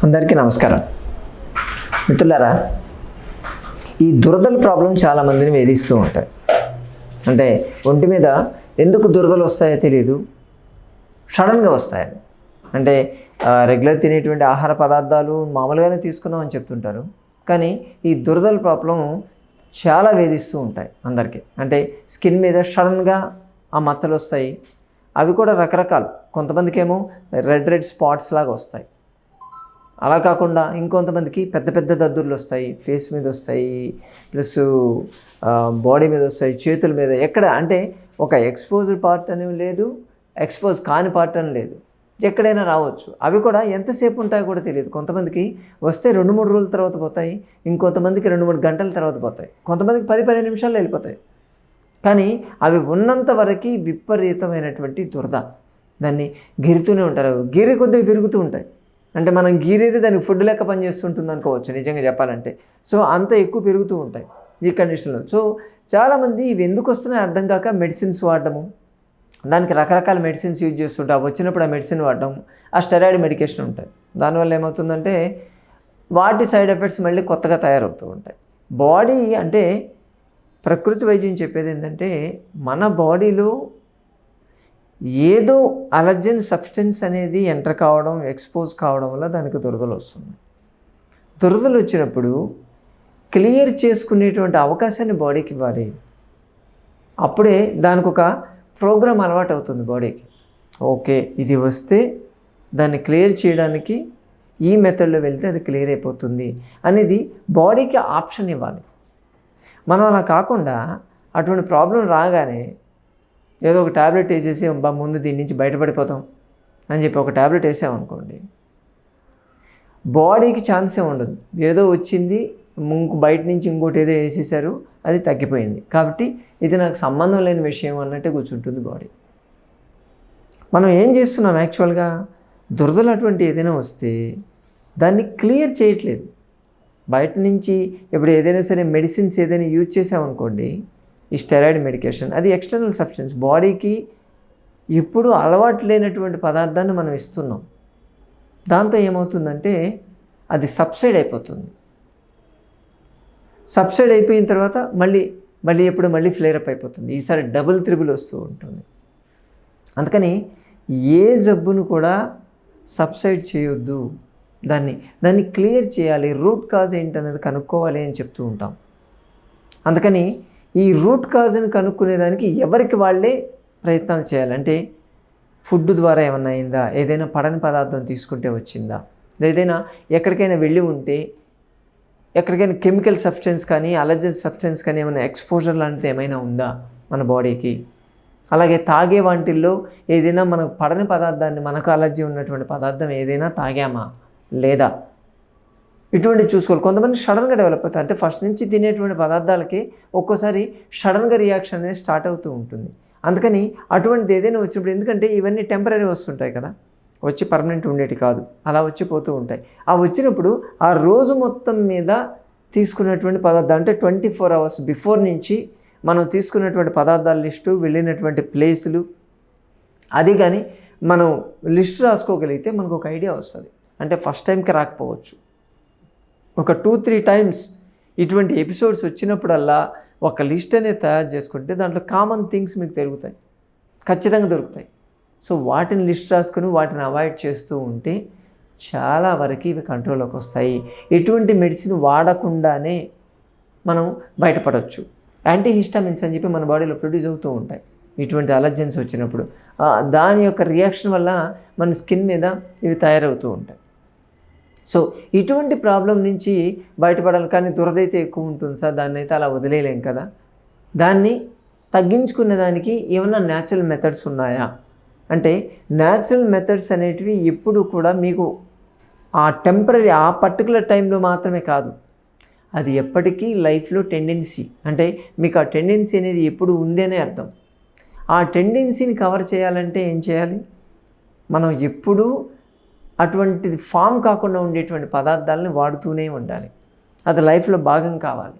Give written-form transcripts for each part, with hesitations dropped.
అందరికీ నమస్కారం మిత్రులారా. ఈ దురదల ప్రాబ్లం చాలామందిని వేధిస్తూ ఉంటాయి. అంటే ఒంటి మీద ఎందుకు దురదలు వస్తాయో తెలియదు, సడన్గా వస్తాయి. అంటే రెగ్యులర్ తినేటువంటి ఆహార పదార్థాలు మామూలుగానే తీసుకున్నామని చెప్తుంటారు, కానీ ఈ దురదల ప్రాబ్లం చాలా వేధిస్తూ ఉంటాయి అందరికీ. అంటే స్కిన్ మీద సడన్గా ఆ మచ్చలు వస్తాయి. అవి కూడా రకరకాలు. కొంతమందికి ఏమో రెడ్ స్పాట్స్ లాగా వస్తాయి. అలా కాకుండా ఇంకొంతమందికి పెద్ద పెద్ద దద్దుర్లు వస్తాయి, ఫేస్ మీద వస్తాయి, ప్లస్ బాడీ మీద వస్తాయి, చేతుల మీద. ఎక్కడ అంటే ఒక ఎక్స్పోజ్డ్ పార్ట్ అనేవి లేదు, ఎక్స్పోజ్ కాని పార్ట్ అని లేదు, ఎక్కడైనా రావచ్చు. అవి కూడా ఎంతసేపు ఉంటాయో కూడా తెలియదు. కొంతమందికి వస్తే 2-3 రోజుల తర్వాత పోతాయి, ఇంకొంతమందికి 2-3 గంటల తర్వాత పోతాయి, కొంతమందికి 10-15 నిమిషాల్లో వెళ్ళిపోతాయి. కానీ అవి ఉన్నంత వరకు విపరీతమైనటువంటి దురద. దాన్ని గిరుతూనే ఉంటారు. గిరి కొద్దిగా పెరుగుతూ ఉంటాయి. అంటే మనం గీరేది దానికి ఫుడ్ లెక్క పనిచేస్తుంటుంది అనుకోవచ్చు నిజంగా చెప్పాలంటే. సో అంత ఎక్కువ పెరుగుతూ ఉంటాయి ఈ కండిషన్లో. సో చాలామంది ఇవి ఎందుకు వస్తున్నాయో అర్థం కాక మెడిసిన్స్ వాడడము, దానికి రకరకాల మెడిసిన్స్ యూజ్ చేస్తుంటారు. వచ్చినప్పుడు ఆ మెడిసిన్ వాడడం, ఆ స్టెరాయిడ్ మెడికేషన్ ఉంటాయి. దానివల్ల ఏమవుతుందంటే వాటి సైడ్ ఎఫెక్ట్స్ మళ్ళీ కొత్తగా తయారవుతూ ఉంటాయి. బాడీ అంటే ప్రకృతి వైద్యం చెప్పేది ఏంటంటే మన బాడీలో ఏదో అలర్జెన్ సబ్స్టెన్స్ అనేది ఎంటర్ కావడం, ఎక్స్పోజ్ కావడం వల్ల దానికి దురదలు వస్తుంది. దురదలు వచ్చినప్పుడు క్లియర్ చేసుకునేటువంటి అవకాశాన్ని బాడీకి ఇవ్వాలి. అప్పుడే దానికి ఒక ప్రోగ్రామ్ అలవాటు అవుతుంది బాడీకి. ఓకే, ఇది వస్తే దాన్ని క్లియర్ చేయడానికి ఈ మెథడ్లో వెళ్తే అది క్లియర్ అయిపోతుంది అనేది బాడీకి ఆప్షన్ ఇవ్వాలి. మనం అలా కాకుండా అటువంటి ప్రాబ్లం రాగానే ఏదో ఒక ట్యాబ్లెట్ వేసేసి ముందు దీని నుంచి బయటపడిపోతాం అని చెప్పి ఒక ట్యాబ్లెట్ వేసామనుకోండి, బాడీకి ఛాన్సే ఉండదు. ఏదో వచ్చింది, బయట నుంచి ఇంకోటి ఏదో వేసేసారు, అది తగ్గిపోయింది కాబట్టి ఇది నాకు సంబంధం లేని విషయం అన్నట్టే కూర్చుంటుంది బాడీ. మనం ఏం చేస్తున్నాం యాక్చువల్గా, దురదలు అటువంటి ఏదైనా వస్తే దాన్ని క్లియర్ చేయట్లేదు. బయట నుంచి ఇప్పుడు ఏదైనా సరే మెడిసిన్స్ ఏదైనా యూజ్ చేసామనుకోండి, ఈ స్టెరాయిడ్ మెడికేషన్ అది ఎక్స్టర్నల్ సబ్స్టెన్స్, బాడీకి ఎప్పుడు అలవాటు లేనటువంటి పదార్థాన్ని మనం ఇస్తున్నాం. దాంతో ఏమవుతుందంటే అది సబ్సైడ్ అయిపోతుంది. సబ్సైడ్ అయిపోయిన తర్వాత మళ్ళీ ఫ్లేరప్ అయిపోతుంది. ఈసారి డబుల్ త్రిబుల్ వస్తూ ఉంటుంది. అందుకని ఏ జబ్బును కూడా సబ్సైడ్ చేయొద్దు, దాన్ని క్లియర్ చేయాలి. రూట్ కాజ్ ఏంటనేది కనుక్కోవాలి అని చెప్తూ ఉంటాం. అందుకని ఈ రూట్ కాజ్ని కనుక్కునేదానికి ఎవరికి వాళ్ళే ప్రయత్నాలు చేయాలంటే ఫుడ్ ద్వారా ఏమన్నా అయిందా, ఏదైనా పడని పదార్థం తీసుకుంటే వచ్చిందా, ఏదైనా ఎక్కడికైనా వెళ్ళి ఉంటే ఎక్కడికైనా కెమికల్ సబ్స్టెన్స్ కానీ అలర్జెన్ సబ్స్టెన్స్ కానీ ఏమైనా ఎక్స్పోజర్ లాంటిది ఏమైనా ఉందా మన బాడీకి. అలాగే తాగే వాటిల్లో ఏదైనా మనకు పడని పదార్థాన్ని, మనకు అలర్జీ ఉన్నటువంటి పదార్థం ఏదైనా తాగామా లేదా, ఇటువంటి చూసుకోవాలి. కొంతమంది సడన్గా డెవలప్ అవుతాయి. అంటే ఫస్ట్ నుంచి తినేటువంటి పదార్థాలకి ఒక్కోసారి సడన్గా రియాక్షన్ అనేది స్టార్ట్ అవుతూ ఉంటుంది. అందుకని అటువంటిది ఏదైనా వచ్చినప్పుడు, ఎందుకంటే ఇవన్నీ టెంపరీ వస్తుంటాయి కదా, వచ్చి పర్మనెంట్ ఉండేటి కాదు, అలా వచ్చిపోతూ ఉంటాయి. ఆ వచ్చినప్పుడు ఆ రోజు మొత్తం మీద తీసుకున్నటువంటి పదార్థాలు, అంటే 24 hours బిఫోర్ నుంచి మనం తీసుకున్నటువంటి పదార్థాల లిస్టు, వెళ్ళినటువంటి ప్లేసులు, అది కానీ మనం లిస్ట్ రాసుకోగలిగితే మనకు ఒక ఐడియా వస్తుంది. అంటే ఫస్ట్ టైంకి రాకపోవచ్చు, ఒక 2-3 times ఇటువంటి ఎపిసోడ్స్ వచ్చినప్పుడల్లా ఒక లిస్ట్ అనేది తయారు చేసుకుంటే దాంట్లో కామన్ థింగ్స్ మీకు దొరుకుతాయి, ఖచ్చితంగా దొరుకుతాయి. సో వాటిని లిస్ట్ రాసుకొని వాటిని అవాయిడ్ చేస్తూ ఉంటే చాలా వరకు ఇవి కంట్రోల్లోకి వస్తాయి. ఎటువంటి మెడిసిన్ వాడకుండానే మనం బయటపడవచ్చు. యాంటీహిస్టామిన్స్ అని చెప్పి మన బాడీలో ప్రొడ్యూస్ అవుతూ ఉంటాయి ఇటువంటి అలర్జెన్స్ వచ్చినప్పుడు. దాని యొక్క రియాక్షన్ వల్ల మన స్కిన్ మీద ఇవి తయారవుతూ ఉంటాయి. సో ఇటువంటి ప్రాబ్లం నుంచి బయటపడాలి. కానీ దురదైతే ఎక్కువ ఉంటుంది సార్, దాన్ని అయితే అలా వదిలేయలేం కదా. దాన్ని తగ్గించుకునే దానికి ఏమైనా న్యాచురల్ మెథడ్స్ ఉన్నాయా అంటే, న్యాచురల్ మెథడ్స్ అనేటివి ఎప్పుడు కూడా మీకు ఆ టెంపరీ, ఆ పర్టికులర్ టైంలో మాత్రమే కాదు, అది ఎప్పటికీ లైఫ్లో టెండెన్సీ. అంటే మీకు ఆ టెండెన్సీ అనేది ఎప్పుడు ఉంది అనే అర్థం. ఆ టెండెన్సీని కవర్ చేయాలంటే ఏం చేయాలి, మనం ఎప్పుడూ అటువంటిది ఫామ్ కాకుండా ఉండేటువంటి పదార్థాలని వాడుతూనే ఉండాలి. అది లైఫ్లో భాగం కావాలి.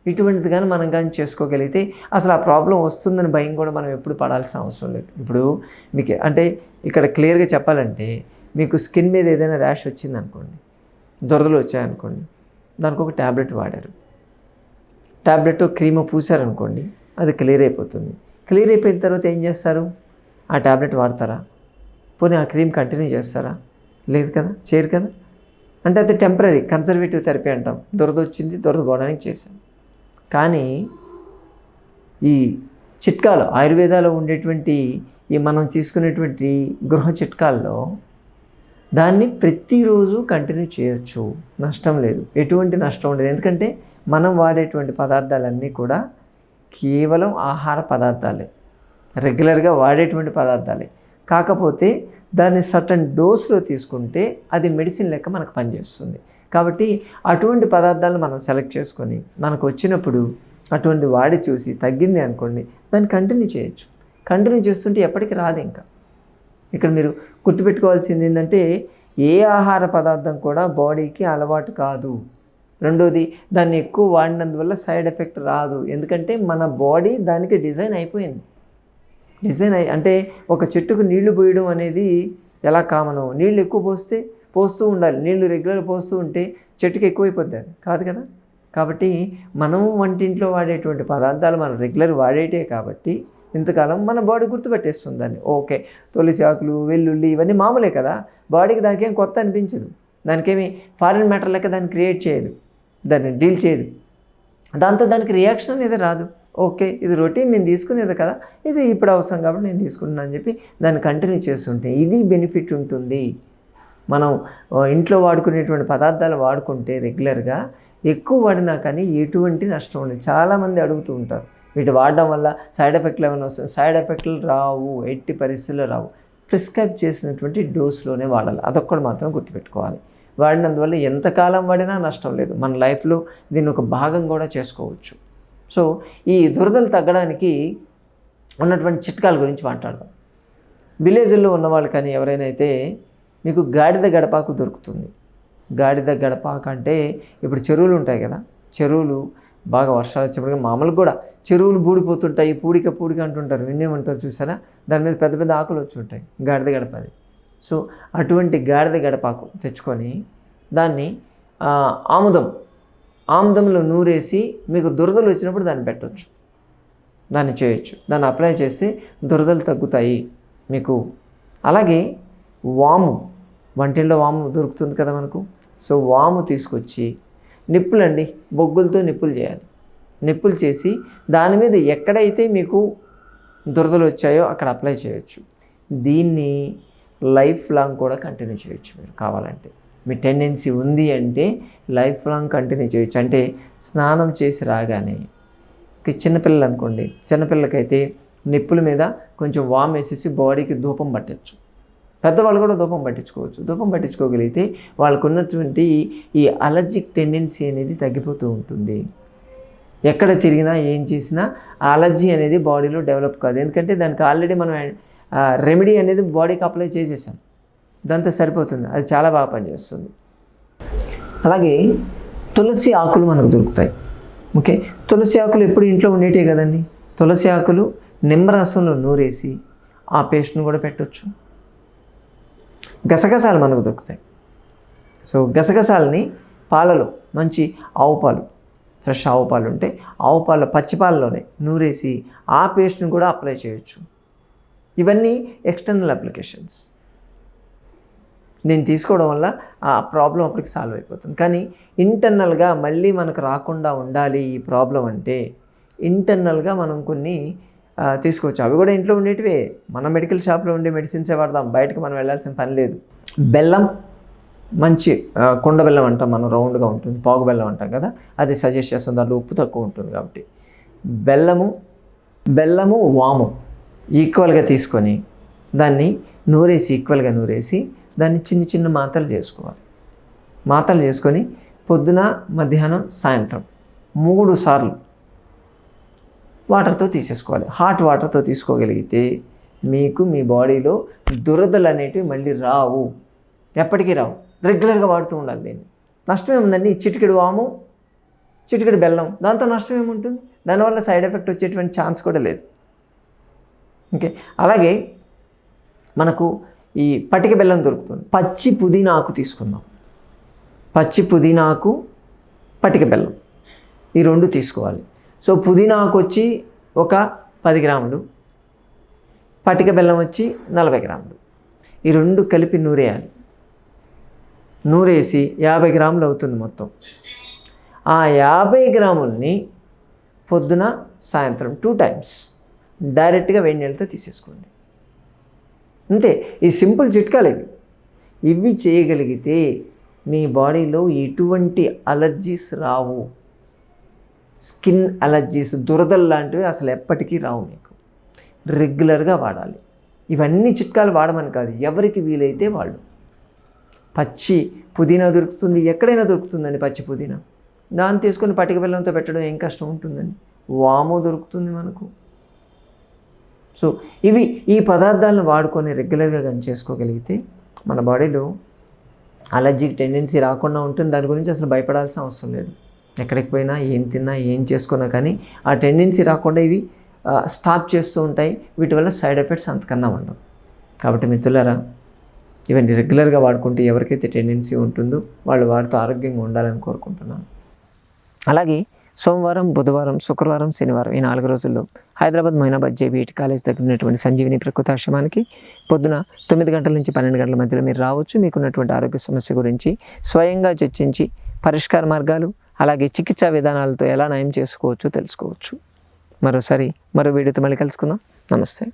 ఇటువంటిది కానీ మనం కానీ చేసుకోగలిగితే అసలు ఆ ప్రాబ్లం వస్తుందని భయం కూడా మనం ఎప్పుడు పడాల్సిన అవసరం లేదు. ఇప్పుడు మీకు అంటే ఇక్కడ క్లియర్గా చెప్పాలంటే మీకు స్కిన్ మీద ఏదైనా ర్యాష్ వచ్చిందనుకోండి, దురదలు వచ్చాయనుకోండి, దానికి ఒక ట్యాబ్లెట్ వాడారు, ట్యాబ్లెట్ క్రీమ్ పూసారనుకోండి, అది క్లియర్ అయిపోతుంది. క్లియర్ అయిపోయిన తర్వాత ఏం చేస్తారు? ఆ ట్యాబ్లెట్ వాడతారా? పోనీ ఆ క్రీమ్ కంటిన్యూ చేస్తారా? లేదు కదా, చేయరు కదా. అంటే అది టెంపరీ కన్సర్వేటివ్ థెరపీ అంటాం. దురద వచ్చింది, దురద పోవడానికి చేశాం. కానీ ఈ చిట్కాలు ఆయుర్వేదాలో ఉండేటువంటి ఈ మనం తీసుకునేటువంటి గృహ చిట్కాల్లో దాన్ని ప్రతిరోజు కంటిన్యూ చేయొచ్చు, నష్టం లేదు, ఎటువంటి నష్టం ఉండదు. ఎందుకంటే మనం వాడేటువంటి పదార్థాలన్నీ కూడా కేవలం ఆహార పదార్థాలే, రెగ్యులర్గా వాడేటువంటి పదార్థాలే. కాకపోతే దాన్ని సర్టన్ డోస్లో తీసుకుంటే అది మెడిసిన్ లెక్క మనకు పనిచేస్తుంది. కాబట్టి అటువంటి పదార్థాలను మనం సెలెక్ట్ చేసుకొని మనకు వచ్చినప్పుడు అటువంటి వాడి చూసి తగ్గింది అనుకోండి, దాన్ని కంటిన్యూ చేయొచ్చు. కంటిన్యూ చేస్తుంటే ఎప్పటికీ రాదు. ఇంకా ఇక్కడ మీరు గుర్తుపెట్టుకోవాల్సింది ఏంటంటే, ఏ ఆహార పదార్థం కూడా బాడీకి అలవాటు కాదు. రెండోది, దాన్ని ఎక్కువ వాడినందువల్ల సైడ్ ఎఫెక్ట్ రాదు. ఎందుకంటే మన బాడీ దానికి డిజైన్ అయిపోయింది. అంటే ఒక చెట్టుకు నీళ్లు పోయడం అనేది ఎలా కామనో, నీళ్ళు ఎక్కువ పోస్తూ ఉండాలి. నీళ్లు రెగ్యులర్గా పోస్తూ ఉంటే చెట్టుకి ఎక్కువైపోద్ది, అది కాదు కదా. కాబట్టి మనం వంటింట్లో వాడేటువంటి పదార్థాలు మనం రెగ్యులర్ వాడేటే కాబట్టి ఇంతకాలం మన బాడీ గుర్తుపెట్టేస్తుంది దాన్ని. ఓకే, తులసి ఆకులు, వెల్లుల్లి ఇవన్నీ మామూలే కదా, బాడీకి దానికి ఏం కొత్త అనిపించదు, దానికేమి ఫారిన్ మ్యాటర్ లెక్క దాన్ని క్రియేట్ చేయదు, దాన్ని డీల్ చేయదు. దాంతో దానికి రియాక్షన్ అనేది రాదు. ఓకే, ఇది రొటీన్, నేను తీసుకునేది కదా, ఇది ఇప్పుడు అవసరం కాబట్టి నేను తీసుకుంటున్నాను అని చెప్పి దాన్ని కంటిన్యూ చేస్తుంటే ఇది బెనిఫిట్ ఉంటుంది. మనం ఇంట్లో వాడుకునేటువంటి పదార్థాలు వాడుకుంటే రెగ్యులర్గా ఎక్కువ వాడినా కానీ ఎటువంటి నష్టం ఉండదు. చాలామంది అడుగుతూ ఉంటారు, వీటి వాడడం వల్ల సైడ్ ఎఫెక్ట్లు ఏమైనా వస్తుంది? సైడ్ ఎఫెక్ట్లు రావు, ఎట్టి పరిస్థితుల్లో రావు. ప్రిస్క్రైబ్ చేసినటువంటి డోస్లోనే వాడాలి, అదొక్కటి మాత్రం గుర్తుపెట్టుకోవాలి. వాడినందువల్ల ఎంతకాలం వాడినా నష్టం లేదు. మన లైఫ్లో దీన్ని ఒక భాగం కూడా చేసుకోవచ్చు. సో ఈ దురదలు తగ్గడానికి ఉన్నటువంటి చిట్కాల గురించి మాట్లాడదాం. విలేజ్ల్లో ఉన్నవాళ్ళు కానీ ఎవరైనా అయితే మీకు గాడిద గడపాకు దొరుకుతుంది. గాడిద గడపాకు అంటే ఇప్పుడు చెరువులు ఉంటాయి కదా, చెరువులు బాగా వర్షాలు వచ్చేప్పటికీ మామూలుగా కూడా చెరువులు బూడిపోతుంటాయి, పూడిక అంటుంటారు, విన్నేమంటారు చూసారా, దాని మీద పెద్ద పెద్ద ఆకులు వచ్చి ఉంటాయి, గాడిద గడప అది. సో అటువంటి గాడిద గడపాకు తెచ్చుకొని దాన్ని ఆముదంలో నూరేసి మీకు దురదలు వచ్చినప్పుడు దాన్ని పెట్టవచ్చు, దాన్ని చేయొచ్చు. దాన్ని అప్లై చేస్తే దురదలు తగ్గుతాయి మీకు. అలాగే వాము, వంటిల్లో వాము దొరుకుతుంది కదా మనకు. సో వాము తీసుకొచ్చి నిప్పులండి, బొగ్గులతో నిప్పులు చేయాలి. నిప్పులు చేసి దాని మీద ఎక్కడైతే మీకు దురదలు వచ్చాయో అక్కడ అప్లై చేయొచ్చు. దీన్ని లైఫ్ లాంగ్ కూడా కంటిన్యూ చేయొచ్చు. మీరు కావాలంటే, మీ టెండెన్సీ ఉంది అంటే లైఫ్ లాంగ్ కంటిన్యూ చేయొచ్చు. అంటే స్నానం చేసి రాగానే, చిన్నపిల్లలు అనుకోండి, చిన్నపిల్లలకైతే నిప్పుల మీద కొంచెం వామ్ వేసేసి బాడీకి ధూపం పట్టచ్చు. పెద్దవాళ్ళు కూడా ధూపం పట్టించుకోవచ్చు. ధూపం పట్టించుకోగలిగితే వాళ్ళకు ఉన్నటువంటి ఈ అలర్జిక్ టెండెన్సీ అనేది తగ్గిపోతూ ఉంటుంది. ఎక్కడ తిరిగినా ఏం చేసినా ఆ అలర్జీ అనేది బాడీలో డెవలప్ కాదు. ఎందుకంటే దానికి ఆల్రెడీ మనం రెమెడీ అనేది బాడీకి అప్లై చేసేసాం, దాంతో సరిపోతుంది, అది చాలా బాగా పనిచేస్తుంది. అలాగే తులసి ఆకులు మనకు దొరుకుతాయి. ఓకే, తులసి ఆకులు ఎప్పుడు ఇంట్లో ఉండేటే కదండి. తులసి ఆకులు నిమ్మరసంలో నూరేసి ఆ పేస్ట్ను కూడా పెట్టవచ్చు. గసగసాలు మనకు దొరుకుతాయి. సో గసగసాలని పాలలో, మంచి ఆవు పాలు, ఫ్రెష్ ఆవు పాలు ఉంటే ఆవు పాల పచ్చిపాలలోనే నూరేసి ఆ పేస్ట్ని కూడా అప్లై చేయొచ్చు. ఇవన్నీ ఎక్స్టర్నల్ అప్లికేషన్స్. దీన్ని తీసుకోవడం వల్ల ఆ ప్రాబ్లం అప్పటికి సాల్వ్ అయిపోతుంది. కానీ ఇంటర్నల్గా మళ్ళీ మనకు రాకుండా ఉండాలి ఈ ప్రాబ్లం అంటే ఇంటర్నల్గా మనం కొన్ని తీసుకోవచ్చు. అవి కూడా ఇంట్లో ఉండేటివే, మన మెడికల్ షాప్లో ఉండే మెడిసిన్సే వాడదాం, బయటకు మనం వెళ్ళాల్సిన పని లేదు. బెల్లం, మంచి కుండ బెల్లం అంటాం మనం, రౌండ్గా ఉంటుంది, పాగు బెల్లం అంటాం కదా, అది సజెస్ట్ చేస్తుంది. దాంట్లో ఉప్పు తక్కువ ఉంటుంది కాబట్టి బెల్లము వాము ఈక్వల్గా తీసుకొని దాన్ని ఈక్వల్గా నూరేసి దాన్ని చిన్న చిన్న మాత్రలు చేసుకోవాలి. మాత్రలు చేసుకొని పొద్దున, మధ్యాహ్నం, సాయంత్రం 3 సార్లు వాటర్తో తీసేసుకోవాలి. హాట్ వాటర్తో తీసుకోగలిగితే మీకు మీ బాడీలో దురదలు అనేటివి మళ్ళీ రావు, ఎప్పటికీ రావు. రెగ్యులర్గా వాడుతూ ఉండాలి. దీన్ని నష్టం ఏముందండి, చిటికెడు వాము, చిటికెడు బెల్లం, దాంతో నష్టం ఏముంటుంది? దానివల్ల సైడ్ ఎఫెక్ట్ వచ్చేటువంటి ఛాన్స్ కూడా లేదు. ఓకే, అలాగే మనకు ఈ పటిక బెల్లం దొరుకుతుంది. పచ్చి పుదీనా ఆకు తీసుకుందాం. పచ్చి పుదీనా ఆకు, పటిక బెల్లం ఈ 2 తీసుకోవాలి. సో పుదీనా ఆకు వచ్చి ఒక 10 గ్రాములు, పటిక బెల్లం వచ్చి 40 గ్రాములు. ఈ 2 కలిపి నూరేయాలి. నూరేసి 50 గ్రాములు అవుతుంది మొత్తం. ఆ 50 గ్రాములని పొద్దున సాయంత్రం 2 టైమ్స్ డైరెక్ట్గా వేడి నీళ్ళతో తీసేసుకోండి. అంతే. ఈ సింపుల్ చిట్కాలు ఇవి చేయగలిగితే మీ బాడీలో ఎటువంటి అలర్జీస్ రావు. స్కిన్ అలర్జీస్, దురదలు లాంటివి అసలు ఎప్పటికీ రావు. మీకు రెగ్యులర్గా వాడాలి. ఇవన్నీ చిట్కాలు వాడమని కాదు, ఎవరికి వీలైతే వాళ్ళు. పచ్చి పుదీనా దొరుకుతుంది, ఎక్కడైనా దొరుకుతుందండి పచ్చి పుదీనా. దాన్ని తీసుకొని పటిక బెల్లంతో పెట్టడం ఏం కష్టం ఉంటుందండి. వాము దొరుకుతుంది మనకు. సో ఈ పదార్థాలను వాడుకొని రెగ్యులర్గా కానీ చేసుకోగలిగితే మన బాడీలో అలర్జిక్ టెండెన్సీ రాకుండా ఉంటుంది. దాని గురించి అసలు భయపడాల్సిన అవసరం లేదు. ఎక్కడికి పోయినా, ఏం తిన్నా, ఏం చేసుకున్నా కానీ ఆ టెండెన్సీ రాకుండా ఇవి స్టాప్ చేస్తూ ఉంటాయి. వీటి వల్ల సైడ్ ఎఫెక్ట్స్ అంతకన్నా ఉండవు. కాబట్టి మిత్రులారా, ఇవన్నీ రెగ్యులర్గా వాడుకుంటే ఎవరికైతే టెండెన్సీ ఉంటుందో వాళ్ళు వాటితో ఆరోగ్యంగా ఉండాలని కోరుకుంటున్నాను. అలాగే సోమవారం, బుధవారం, శుక్రవారం, శనివారం ఈ 4 రోజుల్లో హైదరాబాద్ మొయినాబాద్ జేబీఈటీ కాలేజ్ దగ్గర ఉన్నటువంటి సంజీవిని ప్రకృతాశ్రమానికి పొద్దున 9 గంటల నుంచి 12 గంటల మధ్యలో మీరు రావచ్చు. మీకున్నటువంటి ఆరోగ్య సమస్య గురించి స్వయంగా చర్చించి పరిష్కార మార్గాలు అలాగే చికిత్సా విధానాలతో ఎలా నయం చేసుకోవచ్చో తెలుసుకోవచ్చు. మరోసారి మరో వీడియోతో మళ్ళీ కలుసుకుందాం. నమస్తే.